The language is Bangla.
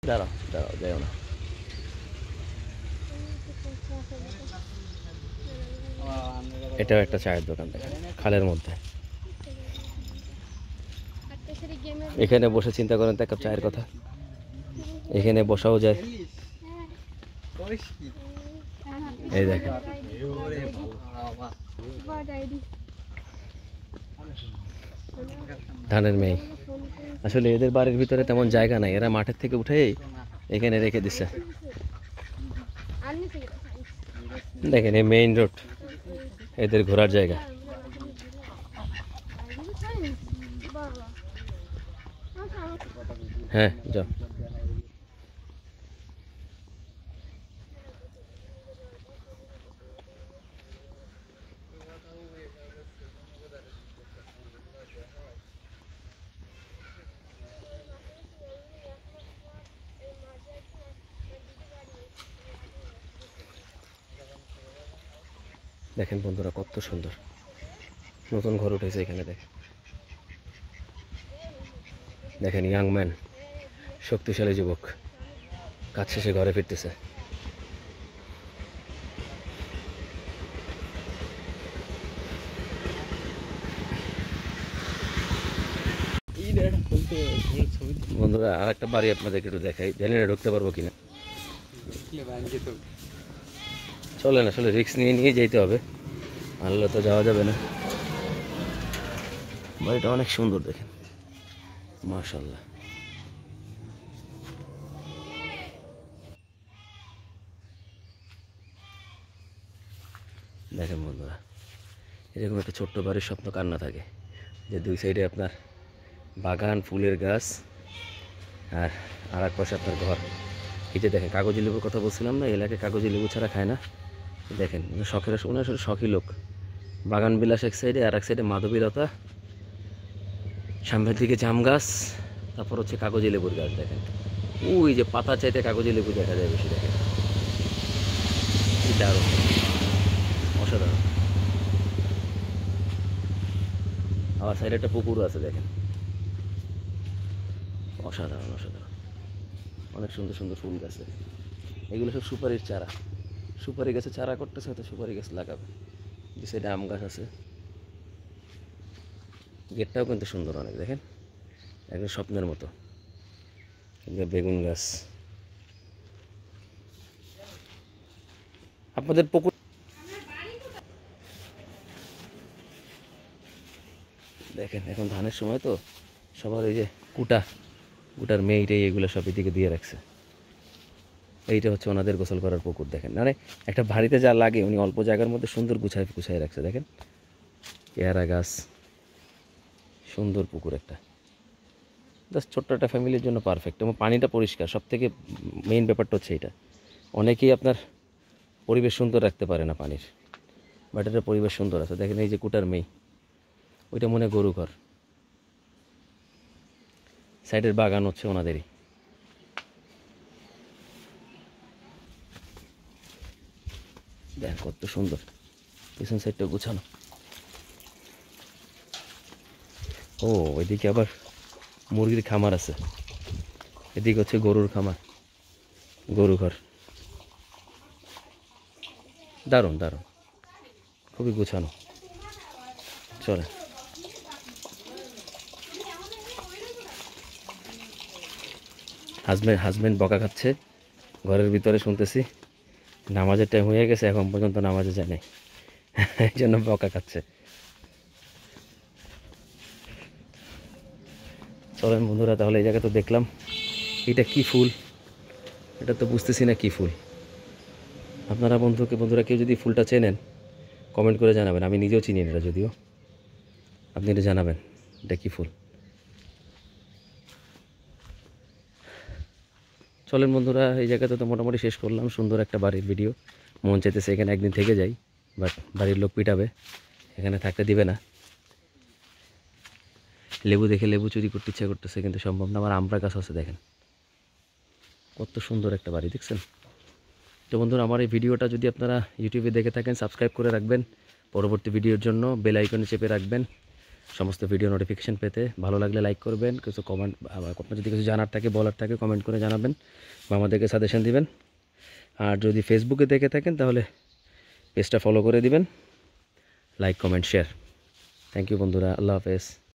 দাঁড়াও দাঁড়াও, যাও না। এটাও একটা চায়ের দোকান, দেখেন খালের মধ্যে। এখানে বসে চিন্তা করেন তো এক কাপ চায়ের কথা, এখানে বসাও যায়। এই দেখেন ধানের মেয়ে। আসলে এদের বাড়ির ভিতরে তেমন জায়গা নাই, এরা মাঠের থেকে উঠে এখানে রেখে দিচ্ছে। দেখেন এই মেইন রোড, এদের ঘোরার জায়গা। হ্যাঁ যাও। দেখেন বন্ধুরা কত সুন্দর নতুন ঘর উঠেছে এখানে। দেখেন দেখেন ইয়াং ম্যান, শক্তিশালী যুবক কাজ শেষে ঘরে ফিরতেছে। বন্ধুরা আর একটা বাড়ি আপনাদেরকে একটু দেখাই, জানি না ঢুকতে পারবো কিনা। চলেন, আসলে রিস্ক নিয়ে নিয়ে যেতে হবে, আনলে তো যাওয়া যাবে না। বাড়িটা অনেক সুন্দর, দেখেন মাশাআল্লাহ। দেখেন বন্ধুরা এরকম একটা ছোট্ট বাড়ির স্বপ্ন কার না থাকে, যে দুই সাইডে আপনার বাগান, ফুলের গাছ, আর আর এক পাশে আপনার ঘর। এই যে দেখেন কাগজি লেবুর কথা বলছিলাম না, এলাকায় কাগজি লেবু ছাড়া খায় না। দেখেন শখের, উনি আসলে শখী লোক। বাগান বিলাস এক সাইডে, আর এক সাইডে মাধবীলতা, সামনের দিকে জাম গাছ, তারপর হচ্ছে কাগজি লেবুর গাছ। দেখেন ওই যে পাতা চাইতে কাগজি লেবু দেখা যায় বেশি। দেখেন কি দারুণ, অসাধারণ। আবার সাইডে একটা পুকুরও আছে, দেখেন অসাধারণ অসাধারণ। অনেক সুন্দর সুন্দর ফুল গাছ। এগুলো সব সুপারির চারা, সুপারি গাছে চারা করতেছে, হয়তো সুপারি গাছ লাগাবে। যে সাইডে আম গাছ আছে, গেটটাও কিন্তু সুন্দর অনেক, দেখেন একদম স্বপ্নের মতো। বেগুন গাছ। আপনাদের পুকুর দেখেন, এখন ধানের সময় তো সবার এই যে কুটার মেয়েটাই এগুলো সব এদিকে দিয়ে রাখছে। এইটা হচ্ছে ওনাদের গোসল করার পুকুর। দেখেন মানে একটা বাড়িতে যা লাগে উনি অল্প জায়গার মধ্যে সুন্দর গুছায় রাখছে। দেখেন পেয়ারা গাছ, সুন্দর পুকুর একটা, জাস্ট ছোট্ট একটা ফ্যামিলির জন্য পারফেক্ট। এবং পানিটা পরিষ্কার, সব থেকে মেইন ব্যাপারটা হচ্ছে এটা। অনেকেই আপনার পরিবেশ সুন্দর রাখতে পারে না পানির, বাট এটা পরিবেশ সুন্দর আছে। দেখেন এই যে কুটার মেয়ে, ওইটা মনে গরু ঘর, সাইডের বাগান হচ্ছে ওনাদেরই। দেখ কত সুন্দর, পিছন সাইডটা গুছানো। ও ওইদিকে আবার মুরগির খামার আছে, এদিকে হচ্ছে গরুর খামার, গরু ঘর। দারুণ দারুণ, খুবই গুছানো। চলে হাজব্যান্ড বকা খাচ্ছে ঘরের ভিতরে, শুনতেছি নামাজের টাইম হয়ে গেছে, এখন পর্যন্ত নামাজে যায় নাই, এই জন্য বকা খাচ্ছে। চলেন বন্ধুরা, তাহলে এই জায়গা তো দেখলাম, এটা কি ফুল এটা তো বুঝতেছি না কি ফুল। আপনারা বন্ধুরা কেউ যদি ফুলটা চেনেন কমেন্ট করে জানাবেন, আমি নিজেও চিনি এটা, যদিও আপনি এটা জানাবেন এটা কী ফুল। চলেন বন্ধুরা, এই জায়গাতে তো মোটামুটি শেষ করলাম। সুন্দর একটা বাড়ির ভিডিও, মন চাইতেছে এখানে একদিন থেকে যাই, বাট বাড়ির লোক পিটাবে, এখানে থাকতে দিবে না। লেবু দেখে লেবু চুরি করতে ইচ্ছা করতেছে, কিন্তু সম্ভব না। আমার আমড়া গাছ আছে, দেখেন কত সুন্দর একটা বাড়ি, দেখছেন? তো বন্ধুরা, আমার এই ভিডিওটা যদি আপনারা ইউটিউবে দেখে থাকেন সাবস্ক্রাইব করে রাখবেন, পরবর্তী ভিডিওর জন্য বেল আইকনে চেপে রাখবেন, সমস্ত ভিডিও নোটিফিকেশন পেতে। ভালো লাগলে লাইক করবেন, কিছু কমেন্ট, আপনার যদি কিছু জানার থাকে বলার থাকে কমেন্ট করে জানাবেন বা আমাদেরকে সাজেশন দিবেন। আর যদি ফেসবুকে দেখে থাকেন তাহলে পেজটা ফলো করে দিবেন, like comment share. Thank you বন্ধুরা, আল্লাহ হাফেজ।